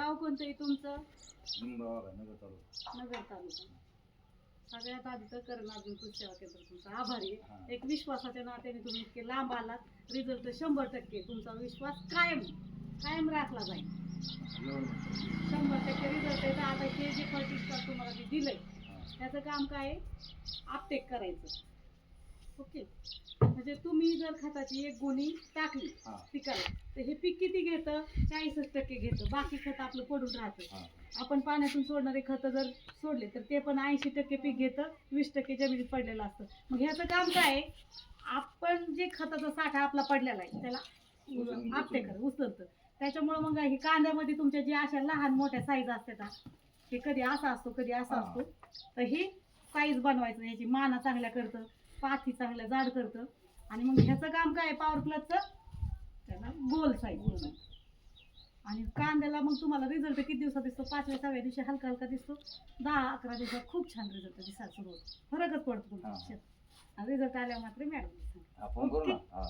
गाव कोणतं आहे तुमचं? नगर तालुका. नगर तालुका. सगळ्यात आधी तर करण अर्जुन कृषी सेवा केंद्र तुमचा आभारी आहे. हा. एक विश्वासाच्या नात्याने तुम्ही इतके लांब आलात. रिझल्ट 100%. तुमचा विश्वास कायम कायम राखला जाईल. 100% रिझल्ट आहे. तर आता हे जे फर्टिस्टार तुम्हाला ते दिलंय त्याचं काम काय आहे? अपटेक करायचं. ओके, म्हणजे तुम्ही जर खताची एक गोणी टाकली पिकाला तर हे पीक किती घेतं? 40% घेतं. बाकी खत आपलं पडून राहतं. आपण पाण्यातून सोडणारे खत जर सोडले तर ते पण 80% पीक घेतं, 20% जमिनीत पडलेलं असतं. मग ह्याचं काम काय आहे? आपण जे खताचा साठा आपला पडलेला आहे त्याला आपटे कर उचलतं. त्याच्यामुळे मग हे कांद्यामध्ये तुमच्या जे अशा लहान मोठ्या साईज असतात, हे कधी असा असतो कधी असा असतो, तर ही साईज बनवायचं. ह्याची माना चांगल्या करतं, पाथी चांगल्या जाड करतं. आणि मग ह्याचं काम काय आहे? पॉवर प्लसचं त्याला गोल साईज बनवायचं. आणि कांद्याला मग तुम्हाला रिझल्ट किती दिवसात दिसतो? 5व्या 6व्या दिवशी हलका हलका दिसतो. 10-11 दिवसात खूप छान रिझल्ट दिसायला सुरू होतो. फरकच पडतो तुमच्या शेतात. आणि रिझल्ट आल्यावर मात्र मॅडम आपण करू ना.